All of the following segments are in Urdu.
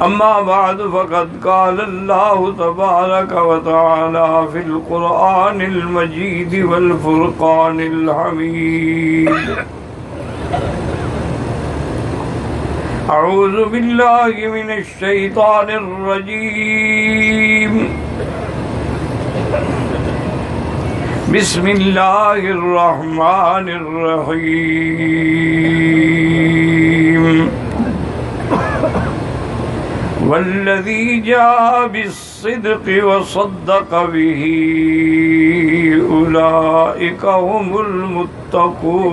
أما بعد فقد قال الله تبارك وتعالى في القرآن المجيد والفرقان الحميد أعوذ بالله من الشيطان الرجيم بسم الله الرحمن الرحيم والذي جاء بالصدق وصدق به أولئك هم المتقون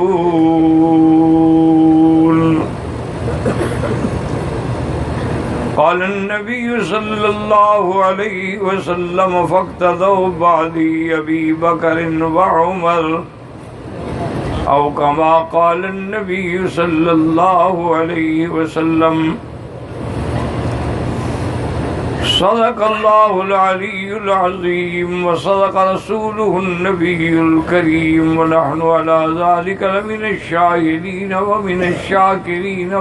قال النبي صلى الله عليه وسلم فاقتدوا بعدي أبي بكر وعمر أو كما قال النبي صلى الله عليه وسلم صدق الله العلي العظيم وصدق رسوله النبي الكريم ونحن على ذلك لمن الشاهدين ومن الشاكرين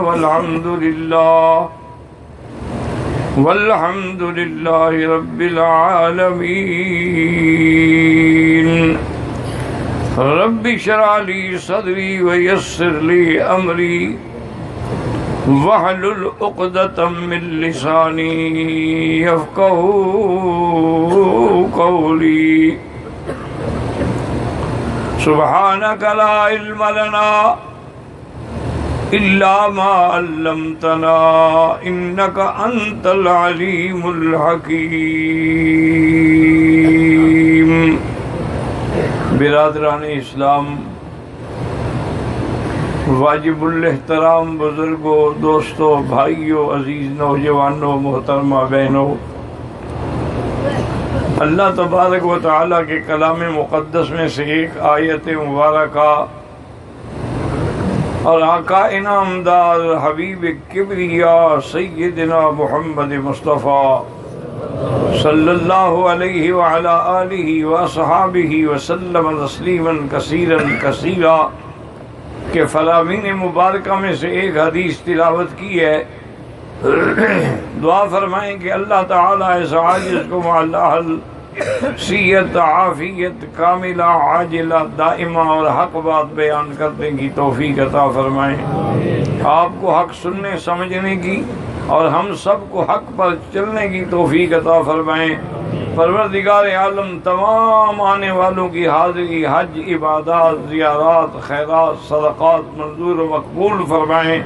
والحمد لله رب العالمين رب اشرح لي صدري ويسر لي أمري واحلل عقدة من لساني يفقهوا قولي سبحانك لا علم لنا إلا ما علمتنا إنك أنت العليم الحكيم برادران اسلام، واجب الاحترام بزرگوں، دوستوں، بھائیوں، عزیز نوجوانوں، محترمہ بہنوں، اللہ تبارک و تعالیٰ کے کلام مقدس میں سے ایک آیت مبارکہ اور آقا انعامدار حبیب کبریاء سیدنا محمد مصطفیٰ صلی اللہ علیہ وعلا آلہ واصحابہ وسلم تسلیما کثیرا کثیرا کہ فرامین مبارکہ میں سے ایک حدیث تلاوت کی ہے۔ دعا فرمائیں کہ اللہ تعالیٰ اس عاجز کو معلّہ صحت عافیت کاملہ عاجلہ دائمہ اور حق بات بیان کرنے کی توفیق عطا فرمائیں، آپ کو حق سننے سمجھنے کی اور ہم سب کو حق پر چلنے کی توفیق عطا فرمائیں۔ پروردگار عالم تمام آنے والوں کی حاضری، حج، عبادات، زیارات، خیرات، صدقات منظور و مقبول فرمائیں،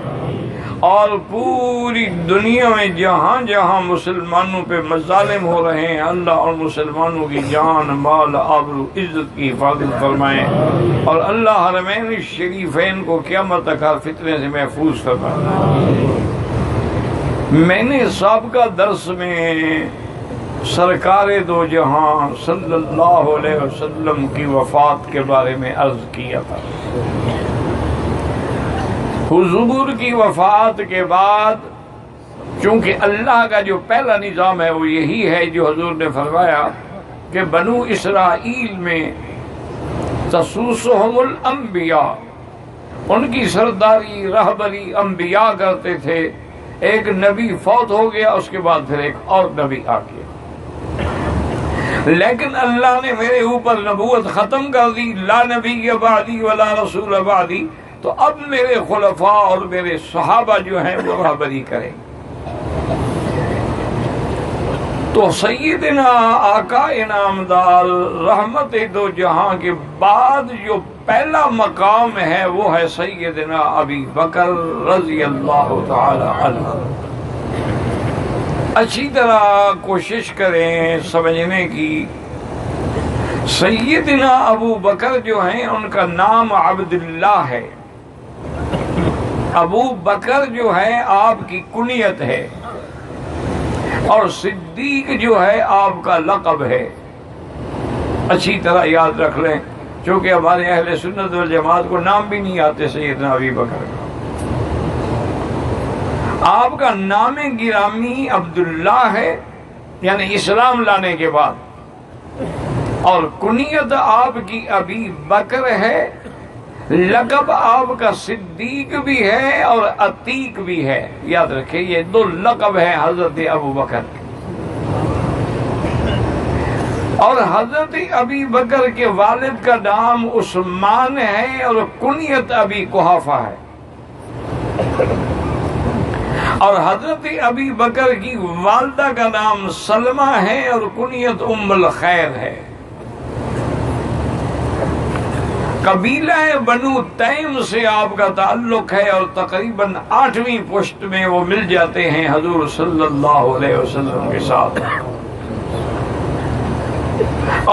اور پوری دنیا میں جہاں جہاں مسلمانوں پہ مظالم ہو رہے ہیں اللہ اور مسلمانوں کی جان، مال، آبرو، عزت کی حفاظت فرمائیں، اور اللہ حرمین الشریفین کو قیامت تک ہر فتنے سے محفوظ فرمائیں۔ میں نے سابقہ درس میں سرکار دو جہاں صلی اللہ علیہ وسلم کی وفات کے بارے میں عرض کیا تھا۔ حضور کی وفات کے بعد چونکہ اللہ کا جو پہلا نظام ہے وہ یہی ہے جو حضور نے فرمایا کہ بنو اسرائیل میں تسوسہم الانبیاء، ان کی سرداری رہبری انبیاء کرتے تھے۔ ایک نبی فوت ہو گیا، اس کے بعد پھر ایک اور نبی آ گیا، لیکن اللہ نے میرے اوپر نبوت ختم کر دی، لا نبی بعدی ولا رسول بعدی، تو اب میرے خلفاء اور میرے صحابہ جو ہیں وہ رہبری کریں۔ تو سیدنا آقا انعامدار رحمت دو جہاں کے بعد جو پہلا مقام ہے وہ ہے سیدنا ابی بکر رضی اللہ تعالی عنہ۔ اچھی طرح کوشش کریں سمجھنے کی۔ سیدنا ابو بکر جو ہیں ان کا نام عبداللہ ہے، ابو بکر جو ہے آپ کی کنیت ہے، اور صدیق جو ہے آپ کا لقب ہے۔ اچھی طرح یاد رکھ لیں، چونکہ ہمارے اہل سنت والجماعت کو نام بھی نہیں آتے سیدنا ابی بکر کا۔ آپ کا نام گرامی عبداللہ ہے، یعنی اسلام لانے کے بعد، اور کنیت آپ کی ابی بکر ہے، لقب آپ کا صدیق بھی ہے اور عتیق بھی ہے، یاد رکھیں یہ دو لقب ہیں حضرت ابو بکر کے۔ اور حضرت ابی بکر کے والد کا نام عثمان ہے اور کنیت ابی قحافہ ہے، اور حضرت ابی بکر کی والدہ کا نام سلمہ ہے اور کنیت ام الخیر ہے۔ قبیلہ بنو تیم سے آپ کا تعلق ہے اور تقریباً 8ویں پشت میں وہ مل جاتے ہیں حضور صلی اللہ علیہ وسلم کے ساتھ۔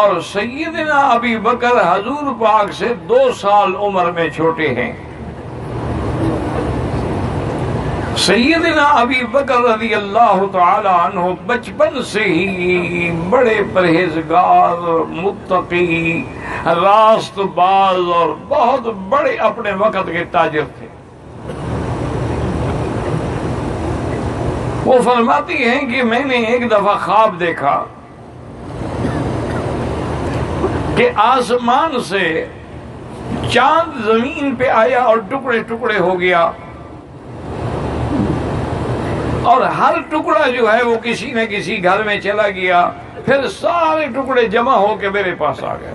اور سیدنا ابی بکر حضور پاک سے 2 سال عمر میں چھوٹے ہیں۔ سیدنا ابی بکر رضی اللہ تعالی عنہ بچپن سے ہی بڑے پرہیزگار، متقی، راست باز اور بہت بڑے اپنے وقت کے تاجر تھے۔ وہ فرماتی ہیں کہ میں نے ایک دفعہ خواب دیکھا کہ آسمان سے چاند زمین پہ آیا اور ٹکڑے ٹکڑے ہو گیا، اور ہر ٹکڑا جو ہے وہ کسی نہ کسی گھر میں چلا گیا، پھر سارے ٹکڑے جمع ہو کے میرے پاس آ گئے۔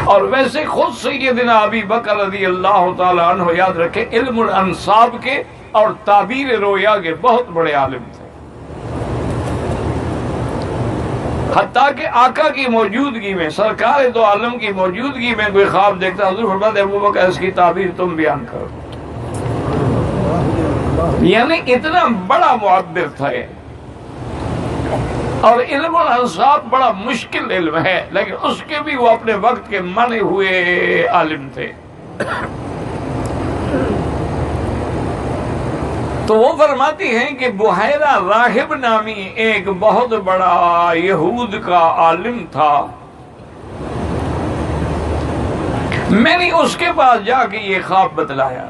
اور ویسے خود سیدنا ابی بکر رضی اللہ تعالی عنہ یاد رکھے علم الانصاب کے اور تعبیر رویا کے بہت بڑے عالم تھے، حتیٰ کہ آقا کی موجودگی میں، سرکار دو عالم کی موجودگی میں کوئی خواب دیکھتا حضور فرماتے ابو بکر اس کی تعبیر تم بیان کرو، یعنی اتنا بڑا معبر تھا یہ۔ اور علم الانصاب بڑا مشکل علم ہے، لیکن اس کے بھی وہ اپنے وقت کے مانے ہوئے عالم تھے۔ تو وہ فرماتی ہیں کہ بحیرہ راہب نامی ایک بہت بڑا یہود کا عالم تھا، میں نے اس کے پاس جا کے یہ خواب بتلایا۔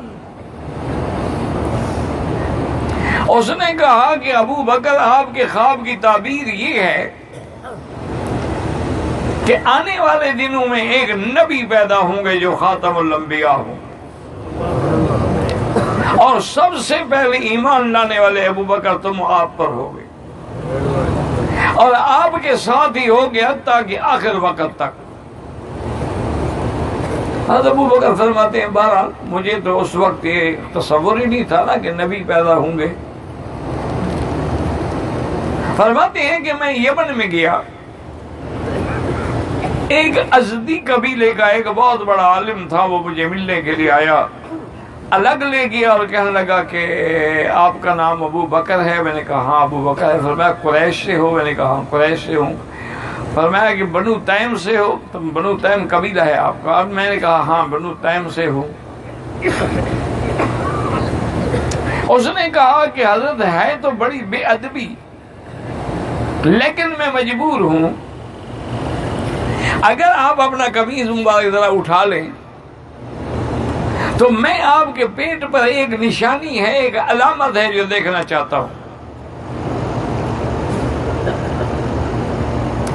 اس نے کہا کہ ابو بکر آپ کے خواب کی تعبیر یہ ہے کہ آنے والے دنوں میں ایک نبی پیدا ہوں گے جو خاتم الانبیاء ہوں، اور سب سے پہلے ایمان لانے والے ابو بکر تم آپ پر ہوگے، اور آپ کے ساتھ ہی ہو گیا تاکہ آخر وقت تک۔ حضرت ابو بکر فرماتے ہیں بہرحال مجھے تو اس وقت یہ تصور ہی نہیں تھا نا کہ نبی پیدا ہوں گے۔ فرماتے ہیں کہ میں یمن میں گیا، ایک ازدی قبیلے کا ایک بہت بڑا عالم تھا، وہ مجھے ملنے کے لیے آیا، الگ لے گیا اور کہنے لگا کہ آپ کا نام ابو بکر ہے؟ میں نے کہا ہاں ابو بکر ہے۔ فرمایا قریش سے ہو؟ میں نے کہا ہاں قریش سے ہوں۔ فرمایا کہ بنو تیم سے ہو؟ تم بنو تیم قبیلہ ہے آپ کا؟ میں نے کہا ہاں بنو تیم سے ہوں۔ اس نے کہا کہ حضرت ہے تو بڑی بے ادبی، لیکن میں مجبور ہوں، اگر آپ اپنا قمیض مبارک ذرا اٹھا لیں تو میں آپ کے پیٹ پر ایک نشانی ہے، ایک علامت ہے جو دیکھنا چاہتا ہوں۔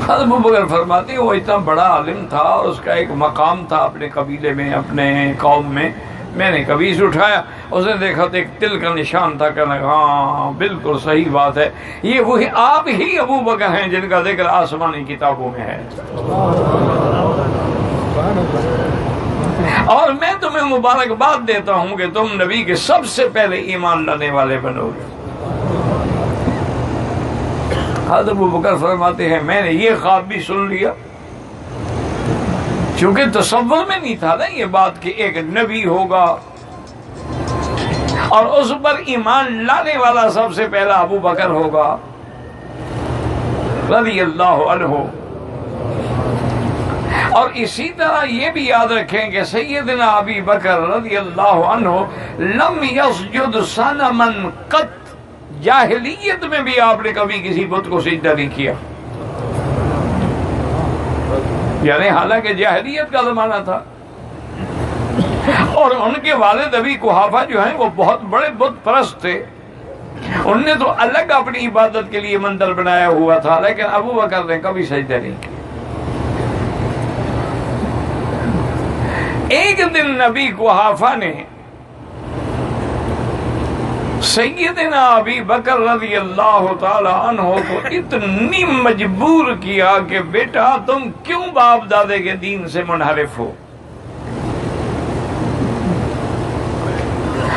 حضرت ابو بکر فرماتے ہیں وہ اتنا بڑا عالم تھا اور اس کا ایک مقام تھا اپنے قبیلے میں، اپنے قوم میں۔ میں نے قمیض اٹھایا، اس نے دیکھا تو ایک تل کا نشان تھا، کہنا ہاں بالکل صحیح بات ہے، یہ وہی آپ ہی ابو بکر ہیں جن کا ذکر آسمانی کتابوں میں ہے، اور میں تمہیں مبارکباد دیتا ہوں کہ تم نبی کے سب سے پہلے ایمان لانے والے بنو گے۔ حضرت ابو بکر فرماتے ہیں میں نے یہ خواب بھی سن لیا، چونکہ تصور میں نہیں تھا نا یہ بات کہ ایک نبی ہوگا اور اس پر ایمان لانے والا سب سے پہلا ابو بکر ہوگا رضی اللہ عنہ۔ اور اسی طرح یہ بھی یاد رکھیں کہ سیدنا ابی بکر رضی اللہ عنہ لم یسجد صنما قط، جاہلیت میں بھی آپ نے کبھی کسی بت کو سجدہ نہیں کیا، یعنی حالانکہ جاہلیت کا زمانہ تھا، اور ان کے والد ابی قحافہ جو ہیں وہ بہت بڑے بت پرست تھے، ان نے تو الگ اپنی عبادت کے لیے مندر بنایا ہوا تھا، لیکن ابو بکر نے کبھی سجدہ نہیں کیا۔ ایک دن نبی قحافہ نے سیدنا ابی بکر رضی اللہ تعالی عنہ کو اتنی مجبور کیا کہ بیٹا تم کیوں باپ دادے کے دین سے منحرف ہو؟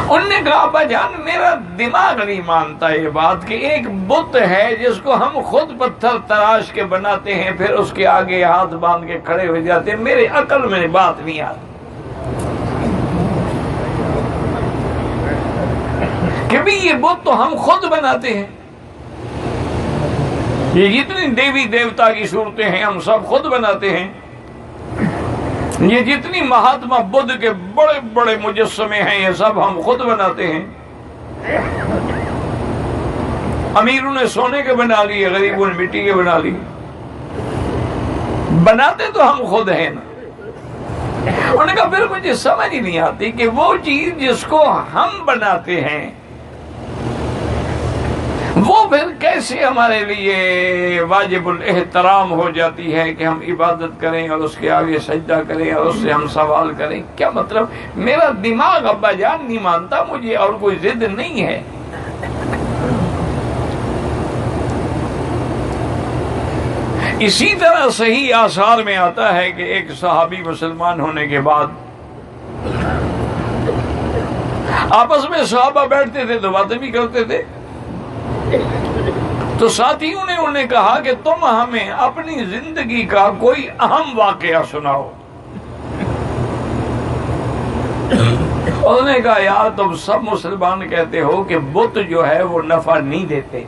انہوں نے کہا ابا جان میرا دماغ نہیں مانتا یہ بات کہ ایک بت ہے جس کو ہم خود پتھر تراش کے بناتے ہیں پھر اس کے آگے ہاتھ باندھ کے کھڑے ہو جاتے ہیں، میرے عقل میں بات نہیں آتی کہ بھی یہ بت تو ہم خود بناتے ہیں، یہ جتنی دیوی دیوتا کی صورتیں ہیں ہم سب خود بناتے ہیں، یہ جتنی مہاتما بدھ کے بڑے بڑے مجسمے ہیں یہ سب ہم خود بناتے ہیں، امیروں نے سونے کے بنا لیے، غریبوں نے مٹی کے بنا لیے، بناتے تو ہم خود ہیں نا۔ انہوں نے کہا پھر مجھے سمجھ ہی نہیں آتی کہ وہ چیز جس کو ہم بناتے ہیں وہ پھر کیسے ہمارے لیے واجب الاحترام ہو جاتی ہے کہ ہم عبادت کریں اور اس کے آگے سجدہ کریں اور اس سے ہم سوال کریں؟ کیا مطلب؟ میرا دماغ ابا جان نہیں مانتا، مجھے اور کوئی ضد نہیں ہے۔ اسی طرح صحیح آثار میں آتا ہے کہ ایک صحابی مسلمان ہونے کے بعد آپس میں صحابہ بیٹھتے تھے تو باتیں بھی کرتے تھے، تو ساتھیوں نے انہیں کہا کہ تم ہمیں اپنی زندگی کا کوئی اہم واقعہ سناؤ۔ انہوں نے کہا یار تم سب مسلمان کہتے ہو کہ بت جو ہے وہ نفع نہیں دیتے،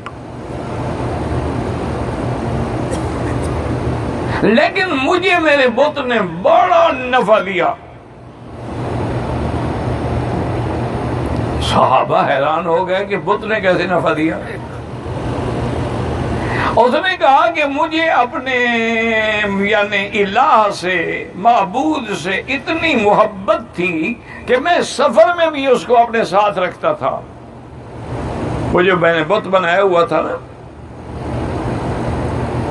لیکن مجھے میرے بت نے بڑا نفع دیا۔ صحابہ حیران ہو گئے کہ بت نے کیسے نفع دیا؟ اس نے کہا کہ مجھے اپنے یعنی الہ سے، معبود سے اتنی محبت تھی کہ میں سفر میں بھی اس کو اپنے ساتھ رکھتا تھا۔ وہ جو میں نے بت بنایا ہوا تھا نا،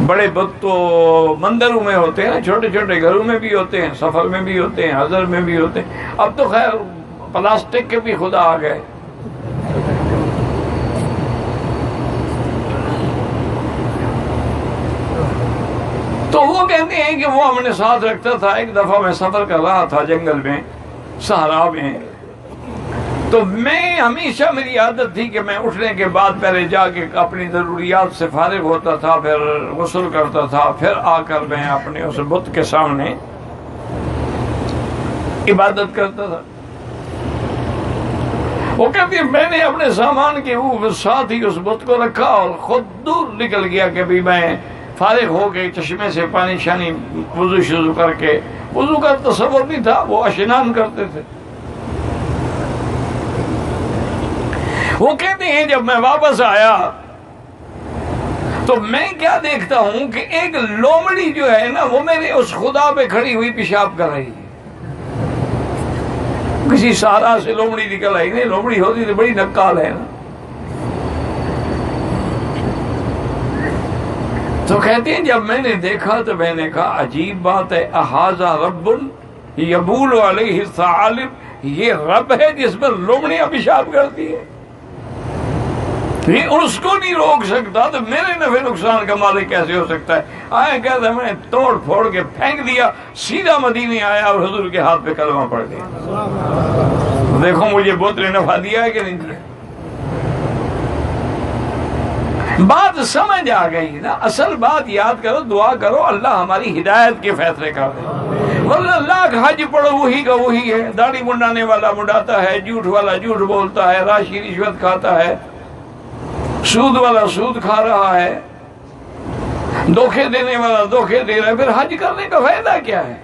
بڑے بت تو مندروں میں ہوتے ہیں، چھوٹے چھوٹے گھروں میں بھی ہوتے ہیں، سفر میں بھی ہوتے ہیں، حضر میں بھی ہوتے ہیں، اب تو خیر پلاسٹک کے بھی خدا آ گئے۔ تو وہ کہتے ہیں کہ وہ ہم نے ساتھ رکھتا تھا۔ ایک دفعہ میں سفر کر رہا تھا جنگل میں، صحرا میں، تو میں ہمیشہ میری عادت تھی کہ میں اٹھنے کے بعد پہلے جا کے اپنی ضروریات سے فارغ ہوتا تھا، پھر غسل کرتا تھا، پھر آ کر میں اپنے اس بت کے سامنے عبادت کرتا تھا۔ وہ کہتی ہے میں نے اپنے سامان کے ساتھ ہی اس بت کو رکھا اور خود دور نکل گیا کہ بھی میں فارغ ہو کے چشمے سے پانی شانی وضو شضو کر کے، وضو کا تصور نہیں تھا، وہ اشنان کرتے تھے۔ وہ کہتے ہیں جب میں واپس آیا تو میں کیا دیکھتا ہوں کہ ایک لومڑی جو ہے نا وہ میرے اس خدا پہ کھڑی ہوئی پیشاب کر رہی ہے۔ کسی سہارا سے لومڑی نکل آئی نہیں، لومڑی ہوتی تو بڑی نکال ہے نا۔ تو کہتے ہیں جب میں نے دیکھا تو میں نے کہا عجیب بات ہے، احاذا رب یبول علیہ الثعالب، یہ رب ہے جس پر لومڑیاں پیشاب کرتی ہے؟ یہ اس کو نہیں روک سکتا تو میرے نفع نقصان کا مالک کیسے ہو سکتا ہے؟ آیا کہتا میں نے توڑ پھوڑ کے پھینک دیا، سیدھا مدینے آیا اور حضور کے ہاتھ پہ کلمہ پڑھ گیا۔ دیکھو مجھے بت نے نفع دیا ہے کہ نہیں دیا؟ بات سمجھ آ گئی نا؟ اصل بات یاد کرو، دعا کرو اللہ ہماری ہدایت کے فیصلے کر دے، ورنہ لاکھ حج پڑھو وہی کا وہی ہے، داڑھی منڈانے والا منڈاتا ہے، جھوٹ والا جھوٹ بولتا ہے، راشی رشوت کھاتا ہے، سود والا سود کھا رہا ہے، دھوکے دینے والا دھوکے دے رہا ہے، پھر حج کرنے کا فائدہ کیا ہے؟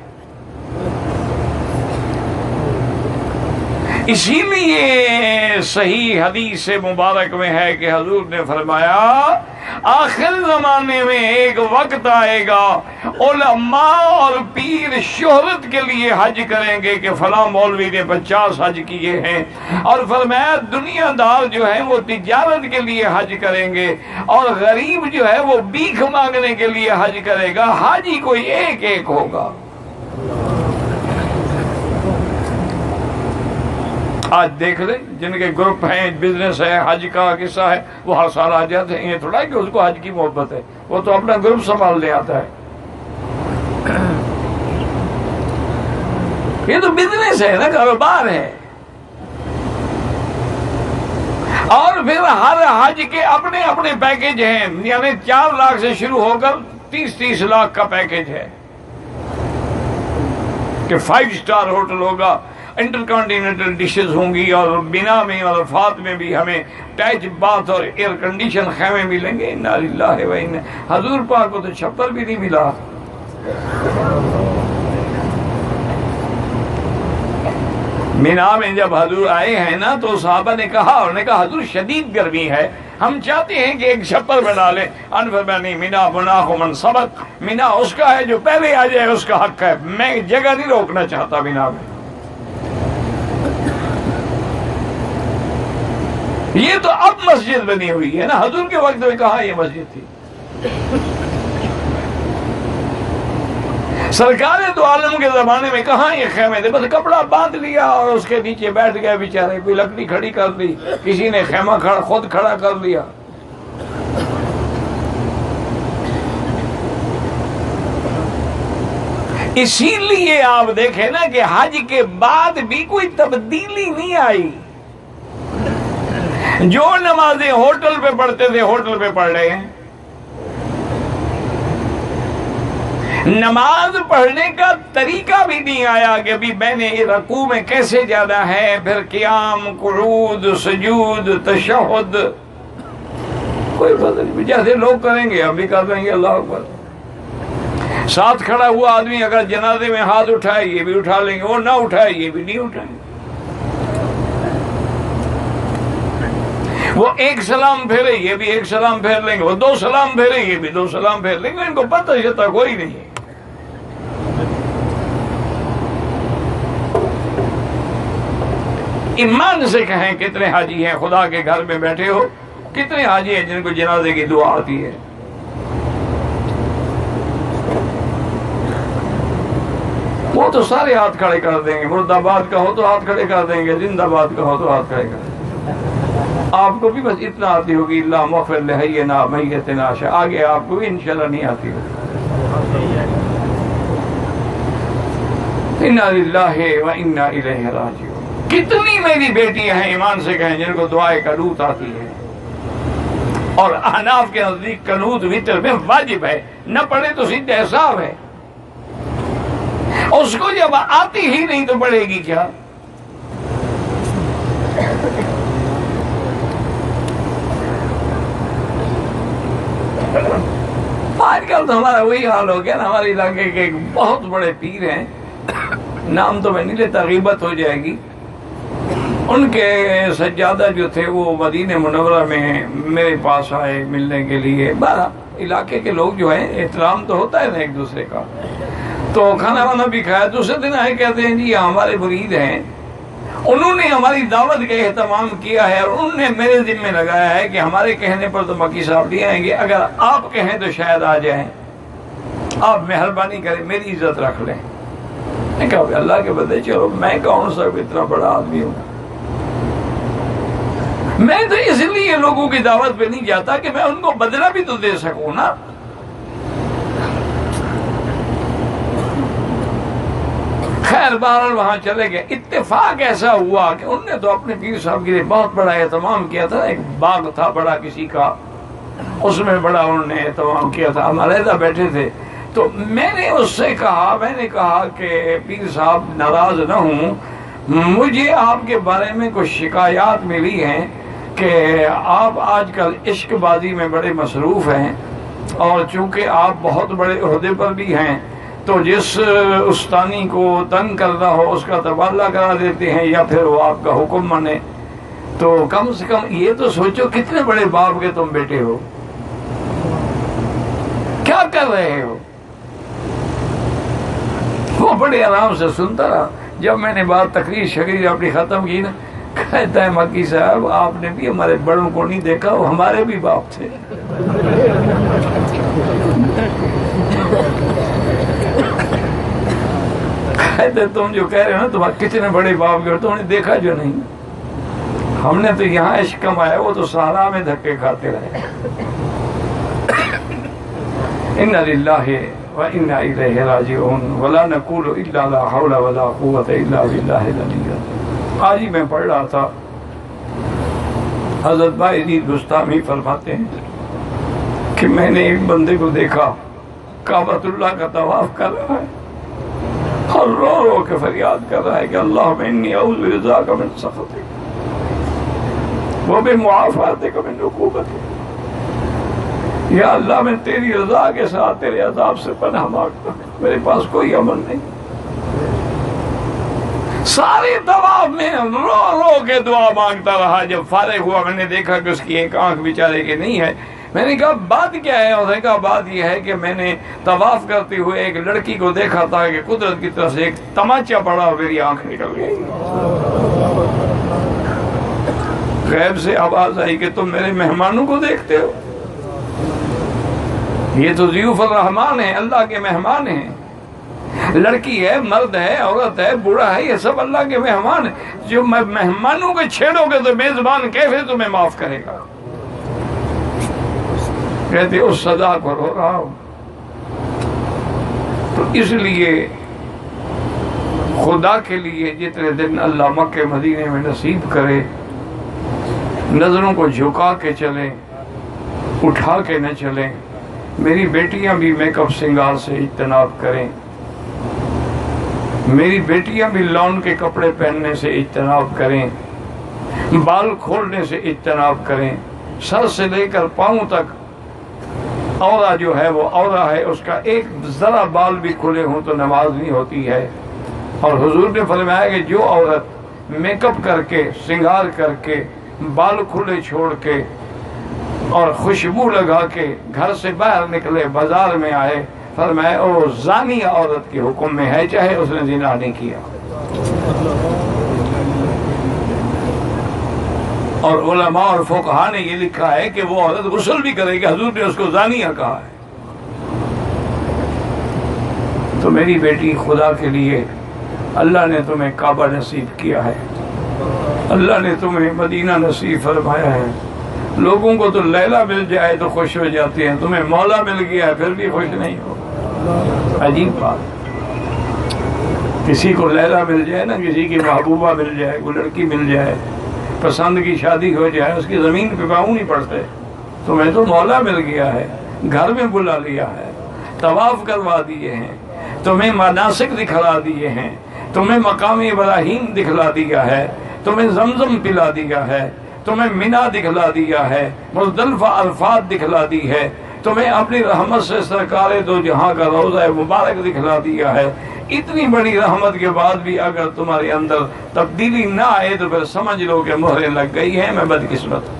اسی لیے صحیح حدیث مبارک میں ہے کہ حضور نے فرمایا آخر زمانے میں ایک وقت آئے گا علماء اور پیر شہرت کے لیے حج کریں گے کہ فلاں مولوی نے 50 حج کیے ہیں، اور فرمایا دنیا دار جو ہیں وہ تجارت کے لیے حج کریں گے، اور غریب جو ہے وہ بھیک مانگنے کے لیے حج کرے گا۔ حاجی کوئی ایک ایک ہوگا۔ آج دیکھ لیں جن کے گروپ ہیں، بزنس ہے، حج کا قصہ ہے، وہ ہر سال آ جاتے ہیں. یہ تھوڑا ہے کہ اس کو حج کی محبت ہے، وہ تو اپنا گروپ سنبھالنے آتا ہے. یہ تو بزنس ہے نا، کاروبار ہے. اور پھر ہر حج کے اپنے اپنے پیکج ہیں، یعنی 4 لاکھ سے شروع ہو کر 30 لاکھ کا پیکج ہے کہ 5 اسٹار ہوٹل ہوگا، انٹر کانٹیننٹل ڈشز ہوں گی، اور بنا میں اور وفات میں بھی ہمیں اٹیچ باتھ اور ایئر کنڈیشن خیمے ملیں گے. انا للہ و انا. حضور پاک کو تو چھپر بھی نہیں ملا. مینا میں جب حضور آئے ہیں نا تو صحابہ نے کہا، انہوں نے کہا حضور شدید گرمی ہے، ہم چاہتے ہیں کہ ایک چھپر بنا لیں. انفرمانی مینا مناخ من سبق، مینا اس کا ہے جو پہلے آ جائے، اس کا حق ہے. میں جگہ نہیں روکنا چاہتا مینا میں. یہ تو اب مسجد بنی ہوئی ہے نا، حضور کے وقت میں کہاں یہ مسجد تھی؟ سرکار دو عالم کے زمانے میں کہاں یہ خیمے تھے؟ بس کپڑا باندھ لیا اور اس کے نیچے بیٹھ گئے بیچارے. کوئی لکڑی کھڑی کر دی، کسی نے خیمہ خود کھڑا کر دیا. اسی لیے آپ دیکھیں نا کہ حج کے بعد بھی کوئی تبدیلی نہیں آئی. جو نمازیں ہوٹل پہ پڑھتے تھے ہوٹل پہ پڑھ رہے ہیں. نماز پڑھنے کا طریقہ بھی نہیں آیا کہ ابھی میں نے رکوع میں کیسے جانا ہے، پھر قیام، قعود، سجود، تشہد. کوئی پتہ نہیں، جیسے لوگ کریں گے ہم بھی کر دیں گے. اللہ اکبر. ساتھ کھڑا ہوا آدمی اگر جنازے میں ہاتھ اٹھائے یہ بھی اٹھا لیں گے، وہ نہ اٹھائے یہ بھی نہیں اٹھائیں گے. وہ ایک سلام پھیرے یہ بھی ایک سلام پھیر لیں گے، وہ 2 سلام پھیرے یہ بھی 2 سلام پھیر لیں گے. ان کو پتہ چلتا کوئی نہیں ہے. ایمان سے کہیں کتنے حاجی ہیں خدا کے گھر میں بیٹھے ہو، کتنے حاجی ہیں جن کو جنازے کی دعا آتی ہے؟ وہ تو سارے ہاتھ کھڑے کر دیں گے. مرد آباد کا ہو تو ہاتھ کھڑے کر دیں گے، زندہ آباد کا ہو تو ہاتھ کھڑے کر دیں گے. آپ کو بھی بس اتنا آتی ہوگی اللہ مغفر لحینا میتنا شاء. آگے آپ کو بھی انشاءاللہ نہیں آتی ہوگی. انا للہ و انا الیہ راجعون. کتنی میری بیٹیاں ہیں ایمان سے کہیں جن کو دعائے قنوت آتی ہے، اور احناف کے نزدیک قنوت وتر میں واجب ہے، نہ پڑھے تو سیدھے حساب ہے. اس کو جب آتی ہی نہیں تو پڑھے گی کیا؟ آج کل تو ہمارا وہی حال ہو گیا نا. ہمارے علاقے کے ایک بہت بڑے پیر ہیں، نام تو میں نہیں لیتا غیبت ہو جائے گی. ان کے سجادہ جو تھے وہ مدینہ منورہ میں میرے پاس آئے ملنے کے لیے. بارہ علاقے کے لوگ جو ہیں احترام تو ہوتا ہے نا ایک دوسرے کا، تو کھانا وانا بھی کھایا. دوسرے دن آئے کہتے ہیں جی ہمارے مرید ہیں، انہوں نے ہماری دعوت کا اہتمام کیا ہے اور انہوں نے میرے ذمہ لگایا ہے کہ ہمارے کہنے پر تو مکی صاحب نہیں آئیں گے، اگر آپ کہیں تو شاید آ جائیں. آپ مہربانی کریں میری عزت رکھ لیں. میں کہا اللہ کے بدلے چلو میں کون سا اتنا بڑا آدمی ہوں. میں تو اس لیے لوگوں کی دعوت پہ نہیں جاتا کہ میں ان کو بدلہ بھی تو دے سکوں نا. خیر بہرحال وہاں چلے گئے. اتفاق ایسا ہوا کہ انہوں نے تو اپنے پیر صاحب کے لیے بہت بڑا اہتمام کیا تھا. ایک باغ تھا بڑا کسی کا، اس میں بڑا انہوں نے اہتمام کیا تھا. ہم علیحدہ بیٹھے تھے تو میں نے اس سے کہا، میں نے کہا کہ پیر صاحب ناراض نہ ہوں، مجھے آپ کے بارے میں کچھ شکایات ملی ہیں کہ آپ آج کل عشق بازی میں بڑے مصروف ہیں، اور چونکہ آپ بہت بڑے عہدے پر بھی ہیں تو جس استانی کو تنگ کرنا ہو اس کا تبادلہ کرا دیتے ہیں یا پھر وہ آپ کا حکم مانے. تو کم سے کم یہ تو سوچو کتنے بڑے باپ کے تم بیٹے ہو، کیا کر رہے ہو. وہ بڑے آرام سے سنتا رہا. جب میں نے بات تقریر شکریر اپنی ختم کی نا، کہتا ہے مکی صاحب آپ نے بھی ہمارے بڑوں کو نہیں دیکھا، وہ ہمارے بھی باپ تھے. کہتے تم جو کہہ رہے ہو نا تمہارے کتنے بڑے باپ کے، تم نے دیکھا جو نہیں. ہم نے تو یہاں عشق کمایا، وہ تو صحرا میں دھکے کھاتے رہے۔ انا للہ وانا الیہ راجعون ولا نقول الا لا حول ولا قوۃ الا باللہ العلی العظیم۔ آج ہی میں پڑھ رہا تھا، حضرت باعزید بستامی فرماتے ہیں کہ میں نے ایک بندے کو دیکھا کعبۃ اللہ کا طواف کر رہا ہے اور رو رو کے فریاد کر رہا ہے کہ اللہم انی اعوذ برضاک من سخطک وبمعافاتک من عقوبتک۔ یا اللہ میں تیری رضا کے ساتھ تیرے عذاب سے پناہ مانگتا ہوں، میرے پاس کوئی عمل نہیں۔ سارے طواف میں رو رو کے دعا مانگتا رہا۔ جب فارغ ہوا میں نے دیکھا کہ اس کی ایک آنکھ بیچارے کی نہیں ہے، میں نے کہا بات کیا ہے؟ اس نے کہا بات یہ ہے کہ میں نے طواف کرتے ہوئے ایک لڑکی کو دیکھا تھا کہ قدرت کی طرف سے ایک تماچا پڑا اور میری آنکھ نکل گئی۔ غیب سے آواز آئی کہ تم میرے مہمانوں کو دیکھتے ہو؟ یہ تو ضیوف الرحمان ہیں، اللہ کے مہمان ہیں۔ لڑکی ہے، مرد ہے، عورت ہے، بوڑھا ہے، یہ سب اللہ کے مہمان ہیں۔ جو مہمانوں کو چھیڑو گے تو میزبان کیسے تمہیں معاف کرے گا؟ کہتے اس صدا کو رو رہا ہوں۔ تو اس لیے خدا کے لیے جتنے دن اللہ مکہ مدینے میں نصیب کرے، نظروں کو جھکا کے چلیں، اٹھا کے نہ چلیں۔ میری بیٹیاں بھی میک اپ سنگار سے اجتناب کریں، میری بیٹیاں بھی لون کے کپڑے پہننے سے اجتناب کریں، بال کھولنے سے اجتناب کریں۔ سر سے لے کر پاؤں تک عورہ جو ہے وہ عورہ ہے، اس کا ایک ذرا بال بھی کھلے ہوں تو نماز نہیں ہوتی ہے۔ اور حضور نے فرمایا کہ جو عورت میک اپ کر کے، سنگار کر کے، بال کھلے چھوڑ کے اور خوشبو لگا کے گھر سے باہر نکلے، بازار میں آئے، فرمایا او زانی عورت کے حکم میں ہے، چاہے اس نے زنا نہیں کیا۔ اور علماء اور فقہاء نے یہ لکھا ہے کہ وہ عورت غسل بھی کرے گی، حضور نے اس کو زانیہ کہا ہے۔ تو میری بیٹی، خدا کے لیے اللہ نے تمہیں کعبہ نصیب کیا ہے، اللہ نے تمہیں مدینہ نصیب فرمایا ہے۔ لوگوں کو تو لیلا مل جائے تو خوش ہو جاتے ہیں، تمہیں مولا مل گیا ہے پھر بھی خوش نہیں ہو۔ عجیب بات، کسی کو لیلا مل جائے نا، کسی کی محبوبہ مل جائے، کوئی لڑکی مل جائے، پسند کی شادی ہو جائے، اس کی زمین پہ پاؤں نہیں پڑتے۔ تمہیں تو مولا مل گیا ہے، گھر میں بلا لیا ہے، طواف کروا دیے ہیں، تمہیں مناسک دکھلا دیے ہیں، تمہیں مقام ابراہیم دکھلا دیا ہے، تمہیں زمزم پلا دیا ہے، تمہیں مینا دکھلا دیا ہے، مزدلفہ عرفات دکھلا دی ہے، تمہیں اپنی رحمت سے سرکار دو جہاں کا روضہ مبارک دکھلا دیا ہے۔ اتنی بڑی رحمت کے بعد بھی اگر تمہارے اندر تبدیلی نہ آئے تو پھر سمجھ لو کہ مہریں لگ گئی ہیں، میں بدقسمت ہوں۔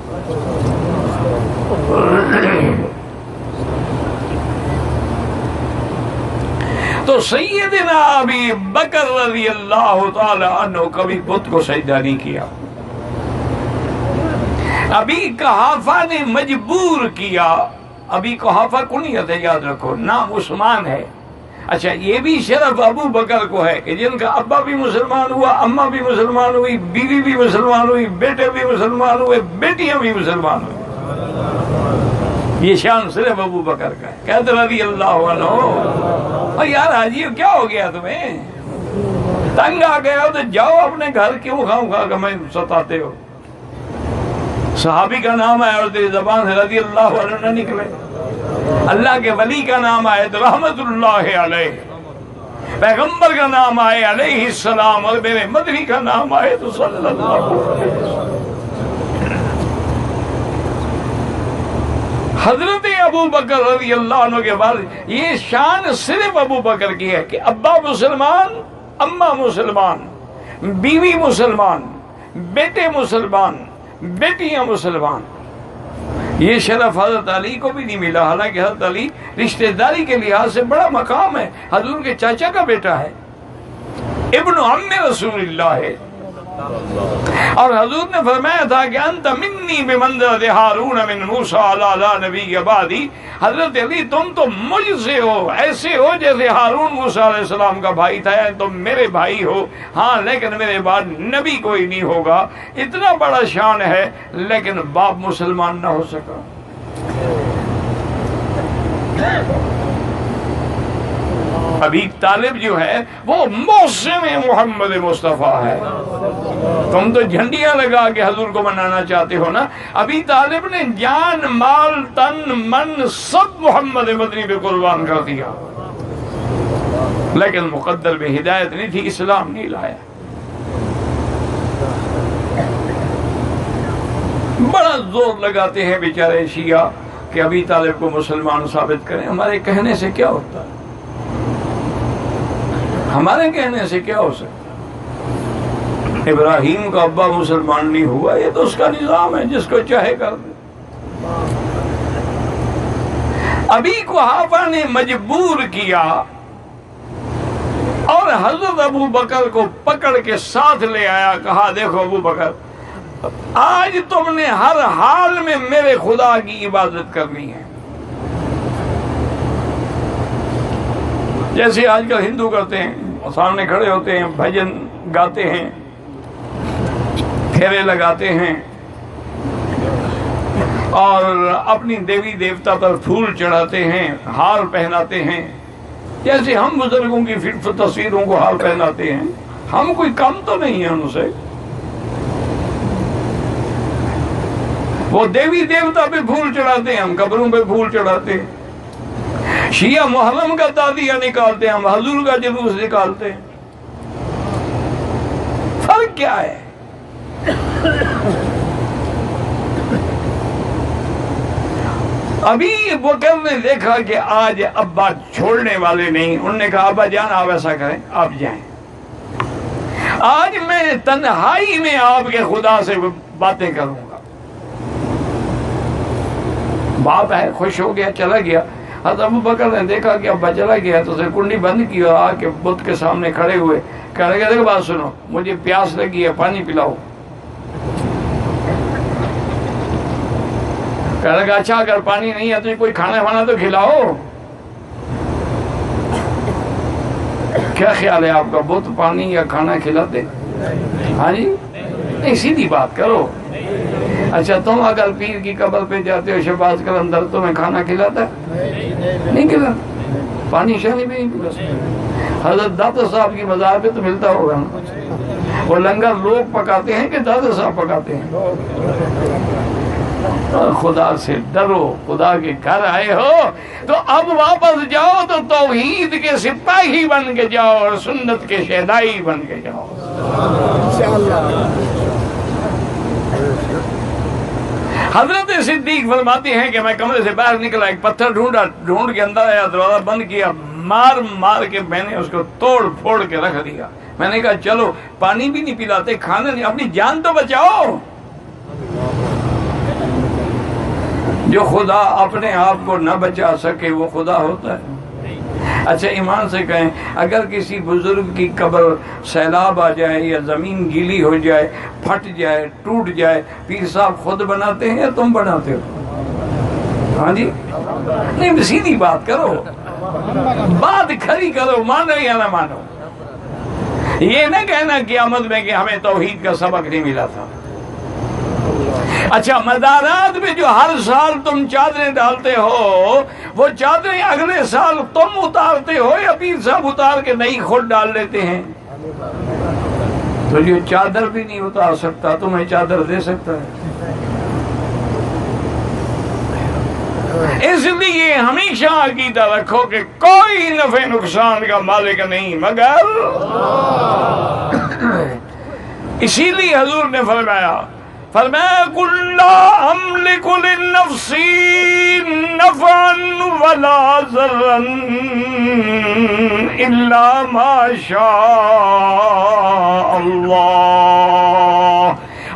تو سیدنا ابی بکر رضی اللہ تعالی عنہ کبھی بت کو سجدہ نہیں کیا۔ ابی قحافہ نے مجبور کیا۔ ابی قحافہ کنیت ہے، یاد رکھو، نام عثمان ہے۔ اچھا، یہ بھی شرف ابو بکر کو ہے کہ جن کا ابا بھی مسلمان ہوا، اماں بھی مسلمان ہوئی، بیوی بھی مسلمان ہوئی، بیٹے بھی مسلمان ہوئے، بیٹیاں بھی مسلمان ہوئی۔ یہ شان صرف ابو بکر کا ہے۔ کہتے رضی اللہ عنہ۔ اور یار حاجی کیا ہو گیا تمہیں؟ تنگ آ گئے ہو تو جاؤ اپنے گھر، کیوں خواہ خواہ کہ میں ستاتے ہو؟ صحابی کا نام آئے اور تیری زبان سے رضی اللہ عنہ نہ نکلے، اللہ کے ولی کا نام آئے تو رحمت اللہ علیہ، پیغمبر کا نام آئے علیہ السلام، اور میرے مدنی کا نام آئے تو صلی اللہ علیہ وسلم۔ حضرت ابو بکر رضی اللہ عنہ کے بعد یہ شان صرف ابو بکر کی ہے کہ ابا مسلمان، اماں مسلمان، بیوی مسلمان، بیٹے مسلمان، بیٹیاں مسلمان۔ یہ شرف حضرت علی کو بھی نہیں ملا، حالانکہ حضرت علی رشتہ داری کے لحاظ سے بڑا مقام ہے، حضور کے چاچا کا بیٹا ہے، ابن عم رسول اللہ ہے، اور حضور نے فرمایا تھا کہ انت منی بمنزلۃ ہارون من موسیٰ علی نبی بعدی، حضرت علی تم تو مجھ سے ہو، ایسے ہو جیسے ہارون موسیٰ علیہ السلام کا بھائی تھا، تم میرے بھائی ہو، ہاں لیکن میرے بعد نبی کوئی نہیں ہوگا۔ اتنا بڑا شان ہے، لیکن باپ مسلمان نہ ہو سکا۔ ابی طالب جو ہے وہ محسن محمد مصطفیٰ ہے۔ تم تو جھنڈیاں لگا کے حضور کو منانا چاہتے ہو نا، ابی طالب نے جان مال تن من سب محمد مدنی پہ قربان کر دیا، لیکن مقدر میں ہدایت نہیں تھی، اسلام نہیں لایا۔ بڑا زور لگاتے ہیں بیچارے شیعہ کہ ابی طالب کو مسلمان ثابت کریں۔ ہمارے کہنے سے کیا ہوتا ہے؟ ہمارے کہنے سے کیا ہو سکتا؟ ابراہیم کا ابا مسلمان نہیں ہوا، یہ تو اس کا نظام ہے، جس کو چاہے کر دے۔ ابی قحافہ نے مجبور کیا اور حضرت ابو بکر کو پکڑ کے ساتھ لے آیا، کہا دیکھو ابو بکر، آج تم نے ہر حال میں میرے خدا کی عبادت کرنی ہے، جیسے آج کل ہندو کرتے ہیں، سامنے کھڑے ہوتے ہیں، بھجن گاتے ہیں، پھیرے لگاتے ہیں اور اپنی دیوی دیوتا پر پھول چڑھاتے ہیں، ہار پہناتے ہیں، جیسے ہم بزرگوں کی تصویروں کو ہار پہناتے ہیں۔ ہم کوئی کم تو نہیں ہے ان سے۔ وہ دیوی دیوتا پہ پھول چڑھاتے ہیں، ہم قبروں پہ پھول چڑھاتے ہیں۔ شیعہ محرم کا تعزیہ نکالتے ہیں، ہم حضور کا جلوس نکالتے ہیں۔ فرق کیا ہے؟ ابھی بکر نے دیکھا کہ آج ابا چھوڑنے والے نہیں، انہوں نے کہا ابا جان آپ ایسا کریں، آپ جائیں، آج میں تنہائی میں آپ کے خدا سے باتیں کروں گا۔ باپ ہے، خوش ہو گیا، چلا گیا۔ حضرت ابو بکر نے دیکھا کہ ابا چلا گیا تو اسے کنڈی بند کی اور آ کے بت کے سامنے کھڑے ہوئے، کہنے لگے دیکھو بات سنو، مجھے پیاس لگی ہے، پانی پلاؤ۔ کہنے لگا اچھا اگر پانی نہیں ہے تو کوئی کھانا وانا تو کھلاؤ۔ کیا خیال ہے آپ کا، بت پانی یا کھانا کھلاتے؟ ہاں جی، نہیں سیدھی بات کرو۔ اچھا تم اگر پیر کی قبر پہ جاتے ہو شہباز قلندر، تمہیں کھانا کھلاتا ہے؟ نہیں کھلاتا، پانی شانی بھی نہیں پلاتا۔ حضرت داتا صاحب کی مزار پہ تو ملتا ہوگا نا، وہ لنگر لوگ پکاتے ہیں کہ داتا صاحب پکاتے ہیں؟ خدا سے ڈرو، خدا کے گھر آئے ہو تو اب واپس جاؤ تو توحید کے سپاہی بن کے جاؤ اور سنت کے شہدائی بن کے جاؤ۔ حضرت صدیق فرماتے ہیں کہ میں کمرے سے باہر نکلا، ایک پتھر ڈھونڈ کے اندر آیا، دروازہ بند کیا، مار مار کے میں نے اس کو توڑ پھوڑ کے رکھ دیا۔ میں نے کہا چلو پانی بھی نہیں پلاتے، کھانا نہیں، اپنی جان تو بچاؤ۔ جو خدا اپنے آپ کو نہ بچا سکے وہ خدا ہوتا ہے؟ اچھا ایمان سے کہیں، اگر کسی بزرگ کی قبر سیلاب آ جائے یا زمین گیلی ہو جائے، پھٹ جائے، ٹوٹ جائے، پیر صاحب خود بناتے ہیں یا تم بناتے ہو؟ ہاں جی، نہیں سیدھی بات کرو، بات کھری کرو، مانو یا نہ مانو۔ یہ نہ کہنا قیامت میں کہ ہمیں توحید کا سبق نہیں ملا تھا۔ اچھا مزارات میں جو ہر سال تم چادریں ڈالتے ہو، وہ چادریں اگلے سال تم اتارتے ہو یا پیر صاحب اتار کے نئی خود ڈال لیتے ہیں؟ تو جو چادر بھی نہیں اتار سکتا تمہیں چادر دے سکتا ہے؟ اس لیے ہمیشہ عقیدہ رکھو کہ کوئی نفع نقصان کا مالک نہیں مگر اسی لیے حضور نے فرمایا قُلْ لَا أَمْلِكُ لِلنَّفْسِي نَفْعًا وَلَا ضَرًّا إِلَّا مَا شَاءَ اللَّهُ۔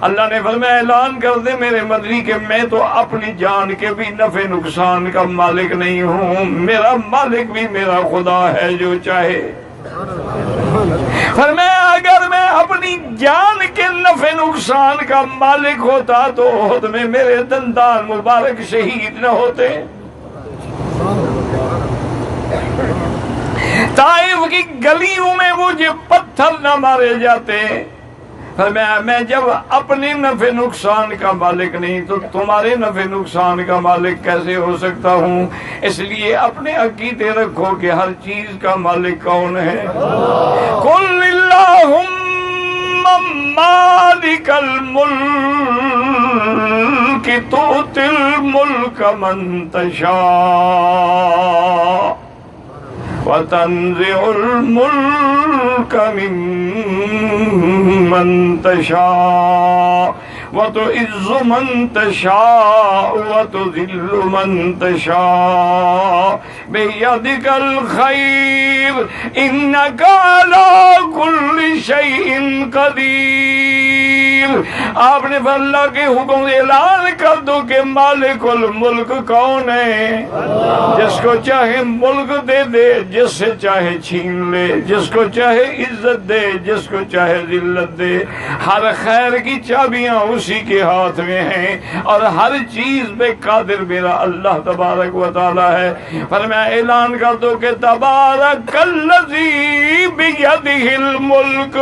اللہ نے فرمایا اعلان کر دے میرے مدنی کہ میں تو اپنی جان کے بھی نفع نقصان کا مالک نہیں ہوں، میرا مالک بھی میرا خدا ہے جو چاہے۔ فرمایا اگر میں اپنی جان کے نفع نقصان کا مالک ہوتا تو احد میں میرے دندان مبارک شہید نہ ہوتے، طائف کی گلیوں میں مجھے پتھر نہ مارے جاتے۔ فرمایا میں جب اپنے نفع نقصان کا مالک نہیں تو تمہارے نفع نقصان کا مالک کیسے ہو سکتا ہوں؟ اس لیے اپنے عقیدے رکھو کہ ہر چیز کا مالک کون ہے۔ قل اللہم مالک الملک تؤتی الملک من تشاء وَتَنزِعُ الْمُلْكَ مِمَّن تَشَاءُ وَتُعِزُّ مَن تَشَاءُ وَتُذِلُّ مَن تَشَاءُ بِيَدِكَ الْخَيْرُ إِنَّكَ عَلَى كُلِّ شَيْءٍ قَدِيرٌ۔ آپ نے اللہ کے حکم اعلان کر دو کہ مالک الملک کون ہے؟ جس کو چاہے ملک دے دے، جس سے چاہے چھین لے، جس کو چاہے عزت دے، جس کو چاہے ذلت دے۔ ہر خیر کی چابیاں اسی کے ہاتھ میں ہیں اور ہر چیز پہ قادر میرا اللہ تبارک و تعالی ہے۔ فرمایا اعلان کر دو کہ تبارک الذی بیدہ الملک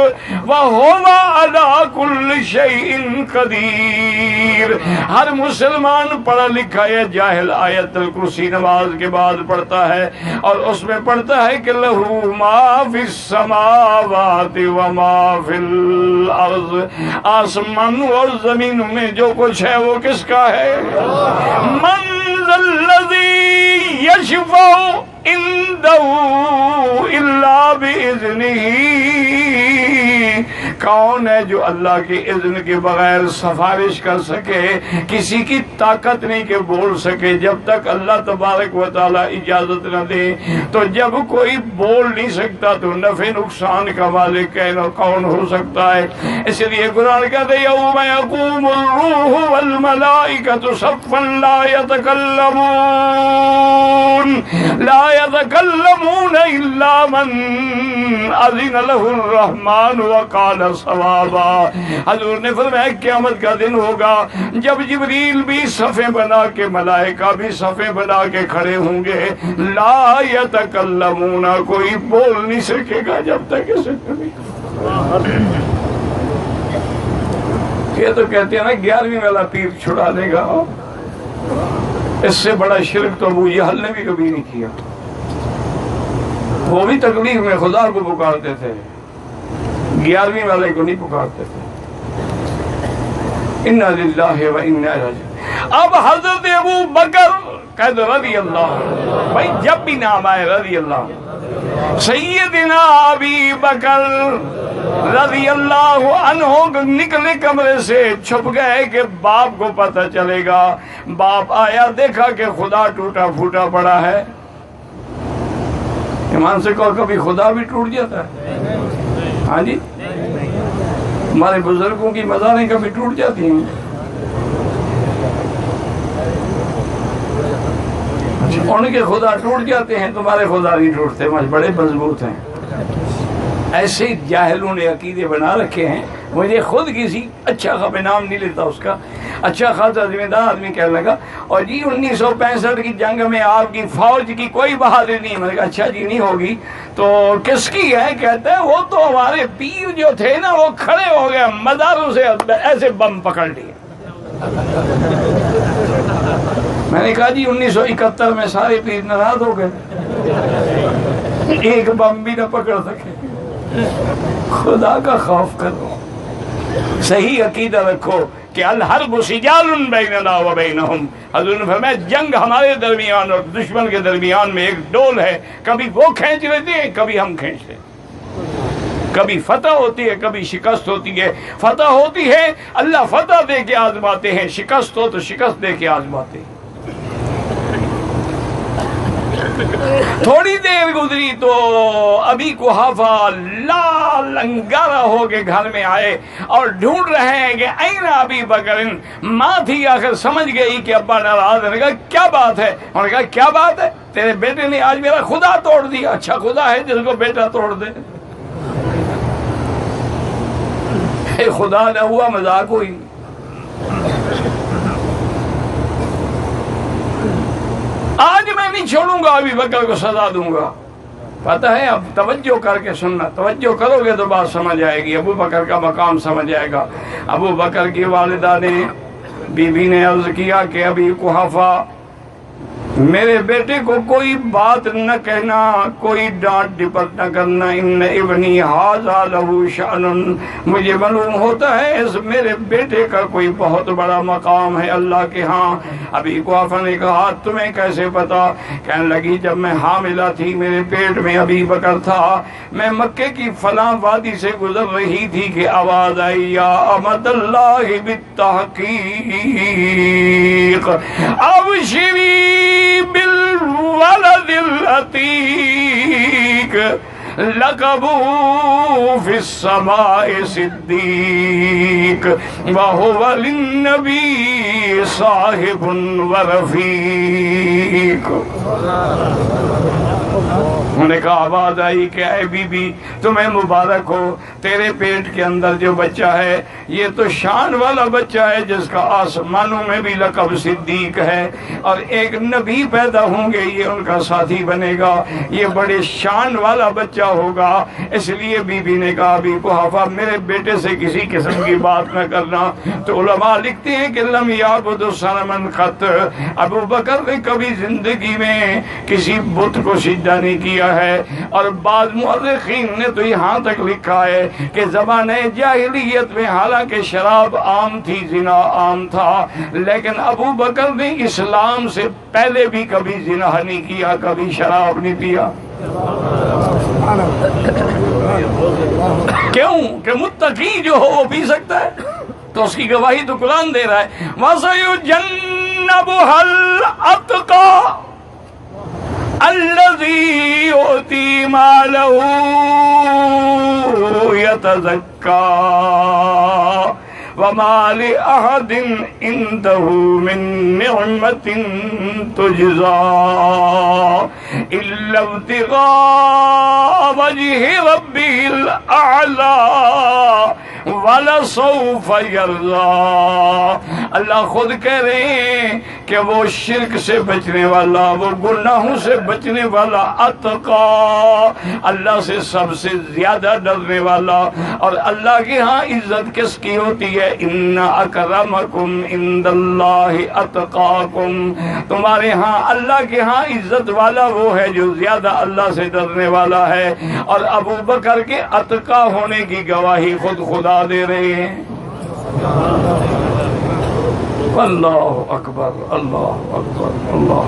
وہو علی کل شیء قدیر۔ ہر مسلمان پڑھا لکھا یا جاہل آیت الکرسی نماز کے بعد پڑھتا ہے اور اس میں پڑھتا ہے کہ لہو ما فی السماوات وما فی الارض، آسمان اور زمینوں میں جو کچھ ہے وہ کس کا ہے؟ من ذا الذی یشفع عنده الا باذنہ، کون ہے جو اللہ کے اذن کے بغیر سفارش کر سکے؟ کسی کی طاقت نہیں کہ بول سکے جب تک اللہ تبارک و تعالی اجازت نہ دے۔ تو جب کوئی بول نہیں سکتا تو نفع نقصان کا مالک کون ہو سکتا ہے؟ اس لیے قرآن کہتے ہیں یوم یقوم الروح والملائکۃ صفا لا يتكلمون الا من اذن له الرحمن وقال صوابا۔ حضور نے فرمایا قیامت کا دن ہوگا جب جبریل بھی صفیں بنا کے، ملائکہ بھی صفیں بنا کے کھڑے ہوں گے، لا یتکلمون، کوئی بول نہیں سکے گا جب تک اسے کبھی۔ یہ تو کہتے ہیں نا 11ویں والا پیر چھڑا دے گا، اس سے بڑا شرک تو ابو جہل نے بھی کبھی نہیں کیا۔ وہ بھی تکلیف میں خدا کو پکارتے تھے، 11ویں والے کو نہیں پکارتے تھے۔ انا للہ و انا الیہ۔ اب حضرت ابو بکر کہتے رضی اللہ، بھائی جب بھی نام آئے رضی اللہ، سیدنا ابی بکر رضی اللہ عنہ نکلے کمرے سے، چھپ گئے کہ باپ کو پتہ چلے گا۔ باپ آیا، دیکھا کہ خدا ٹوٹا پھوٹا پڑا ہے۔ ایمان سے کہو کبھی خدا بھی ٹوٹ جاتا ہے؟ ہاں جی، ہمارے بزرگوں کی مزاریں کبھی ٹوٹ جاتی ہیں۔ ان کے خدا ٹوٹ جاتے ہیں، تمہارے خدا نہیں ٹوٹتے، بڑے مضبوط ہیں۔ ایسے جاہلوں نے عقیدے بنا رکھے ہیں۔ مجھے خود کسی اچھا خا نام نہیں لیتا اس کا، اچھا خاصا ذمہ دار آدمی کہنے لگا، اور جی 1965 کی جنگ میں آپ کی فوج کی کوئی بہادری نہیں۔ میں نے کہا اچھا جی نہیں ہوگی تو کس کی ہے؟ کہتا ہے وہ تو ہمارے پیر جو تھے نا وہ کھڑے ہو گئے، مزاروں سے ایسے بم پکڑ لیے۔ میں نے کہا جی 1971 میں سارے پیر ناراض ہو گئے، ایک بم بھی نہ پکڑ سکے۔ خدا کا خوف کرو، صحیح عقیدہ رکھو کہ الحرب سجال بیننا و بینہم۔ حضور نے فرمایا جنگ ہمارے درمیان اور دشمن کے درمیان میں ایک ڈول ہے، کبھی وہ کھینچ لیتے ہیں، کبھی ہم کھینچ لیتے ہیں۔ کبھی فتح ہوتی ہے، کبھی شکست ہوتی ہے۔ فتح ہوتی ہے اللہ فتح دے کے آزماتے ہیں، شکست ہو تو شکست دے کے آزماتے ہیں۔ تھوڑی دیر گزری تو ابھی قحافہ لال انگارہ ہو کے گھر میں آئے اور ڈھونڈ رہے ہیں کہ این ابی بکر۔ ماں تھی آخر سمجھ گئی کہ ابا ناراض ہے۔ نے کہا کیا بات ہے؟ انہوں نے کہا کیا بات ہے؟ تیرے بیٹے نے آج میرا خدا توڑ دیا۔ اچھا خدا ہے جس کو بیٹا توڑ دے؟ خدا نہ ہوا مذاق ہوئی. آج میں نہیں چھوڑوں گا ابو بکر کو سزا دوں گا. پتہ ہے اب توجہ کر کے سننا، توجہ کرو گے تو بات سمجھ آئے گی، ابو بکر کا مقام سمجھ آئے گا. ابو بکر کی والدہ نے، بی بی نے عرض کیا کہ ابی قحافہ میرے بیٹے کو کوئی بات نہ کہنا، کوئی ڈانٹ ڈپٹ نہ کرنا. ان ابنی ھذا لہ شأن، مجھے معلوم ہوتا ہے اس میرے بیٹے کا کوئی بہت بڑا مقام ہے اللہ کے ہاں. ابھی قحافہ نے کہا تمہیں کیسے پتا؟ کہنے لگی جب میں حاملہ تھی میرے پیٹ میں ابی بکر تھا، میں مکے کی فلاں وادی سے گزر رہی تھی کہ آواز آئی یا امت اللہ بالتحقیق ابشری بالولد العتیق لقبوا فی السماء صدیق وہو للنبی صاحب ورفیق. انہوں نے کہا آواز آئی کہ اے بی بی تمہیں مبارک ہو، تیرے پیٹ کے اندر جو بچہ ہے یہ تو شان والا بچہ ہے جس کا آسمانوں میں بھی لقب صدیق ہے، اور ایک نبی پیدا ہوں گے یہ ان کا ساتھی بنے گا، یہ بڑے شان والا بچہ ہوگا. اس لیے بی بی نے کہا ابی قحافہ میرے بیٹے سے کسی قسم کی بات نہ کرنا. تو علماء لکھتے ہیں کہ لم یعبد صنما قط، ابو بکر نے کبھی زندگی میں کسی بت کو سجدہ نہیں کیا ہے. اور بعض مورخین نے تو یہاں تک لکھا ہے کہ زمانہ جاہلیت میں حالانکہ شراب عام تھی، زنا عام تھا، لیکن ابو بکر نے اسلام سے پہلے بھی کبھی زنا نہیں کیا، کبھی شراب نہیں پیا. کیوں کہ متقی جو ہو وہ پی سکتا ہے، تو اس کی گواہی تو قرآن دے رہا ہے. وَسَيُجَنَّبُهَا الْأَتْقَى الذي يؤتي ماله يتزكى وما لأحد عنده من نعمة تجزى إلا ابتغاء وجه ربه الأعلى وَلَسَوْفَ يَرْضَى. اللہ خود کہہ رہے ہیں کہ وہ شرک سے بچنے والا، وہ گناہوں سے بچنے والا، اتقا اللہ سے سب سے زیادہ ڈرنے والا. اور اللہ کے ہاں عزت کس کی ہوتی ہے؟ ان اکرمکم عند اللہ اتقاکم، تمہارے ہاں اللہ کے ہاں عزت والا وہ ہے جو زیادہ اللہ سے ڈرنے والا ہے. اور ابو بکر کے اتقا ہونے کی گواہی خود خدا دے رہے ہیں. اللہ اکبر، اللہ اکبر، اللہ.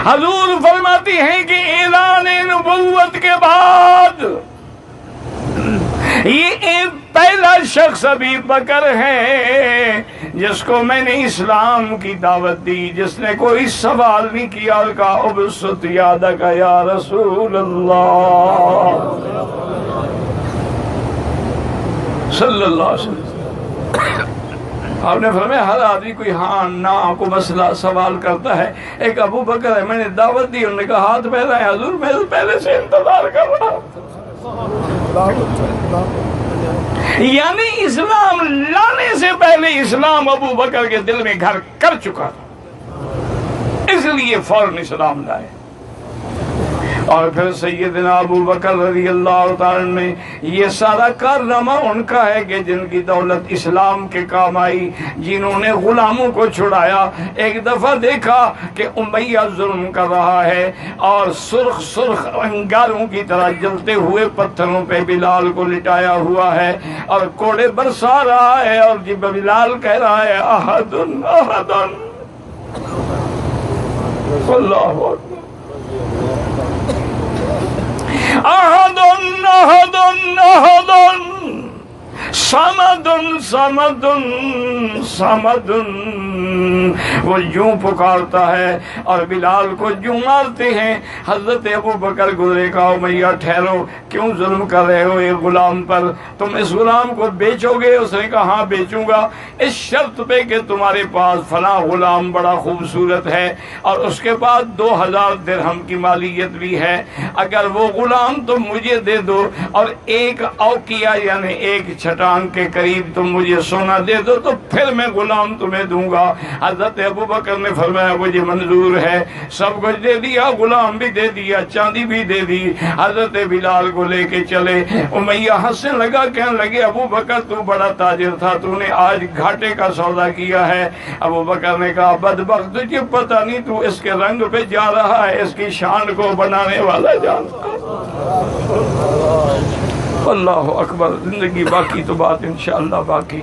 حضور فرماتی ہیں کہ اعلان نبوت کے بعد یہ ایک پہلا شخص ابی بکر ہے جس کو میں نے اسلام کی دعوت دی، جس نے کوئی سوال نہیں کیا اور کہا ابسط یادک یا رسول اللہ صلی اللہ علیہ وسلم. آپ نے فرمایا ہر آدمی کوئی ہاں نہ کو مسئلہ سوال کرتا ہے. ایک ابو بکر ہے، میں نے دعوت دی، انہوں نے کہا ہاتھ پھیلا ہے. حضور میں پہلے سے انتظار کر رہا ہوں. یعنی اسلام لانے سے پہلے اسلام ابو بکر کے دل میں گھر کر چکا تھا، اس لیے فوراً اسلام لائے. اور پھر سیدنا ابو بکر رضی اللہ تعالیٰ نے یہ سارا کارنامہ ان کا ہے کہ جن کی دولت اسلام کے کام آئی، جنہوں نے غلاموں کو چھڑایا. ایک دفعہ دیکھا کہ امیہ ظلم کر رہا ہے اور سرخ سرخ انگاروں کی طرح جلتے ہوئے پتھروں پہ بلال کو لٹایا ہوا ہے اور کوڑے برسا رہا ہے، اور جب بلال کہہ رہا ہے احدن احدن، اللہ اکبر، احدن احدن احدن سمدن سمدن سمدن. وہ یوں پکارتا ہے اور بلال کو یوں مارتے ہیں. حضرت ابو بکر گزرے کہا امیہ ٹھہرو، کیوں ظلم کر رہے ہو ایک غلام پر؟ تم اس غلام کو بیچو گے؟ اس نے کہا ہاں بیچوں گا، اس شرط پہ کہ تمہارے پاس فلاں غلام بڑا خوبصورت ہے اور اس کے پاس 2000 درہم کی مالیت بھی ہے. اگر وہ غلام تم مجھے دے دو اور ایک اوقیہ یعنی ایک چھٹا ٹانگ کے قریب تم مجھے سونا دے دو تو پھر میں غلام تمہیں دوں گا۔ حضرت ابوبکر نے فرمایا مجھے منظور ہے، سب کچھ دے دیا، غلام بھی دے دیا، چاندی بھی دے دی۔ حضرت بلال کو لے کے چلے۔ امیہ ہنسنے لگا، کہنے لگے ابوبکر تو بڑا تاجر تھا، تو نے آج گھاٹے کا سودا کیا ہے۔ ابوبکر نے کہا بدبخت تجھے پتہ نہیں تو اس کے رنگ پہ جا رہا ہے، اس کی شان کو بنانے والا جانتا۔ اللہ اکبر۔ زندگی باقی تو بات انشاءاللہ باقی۔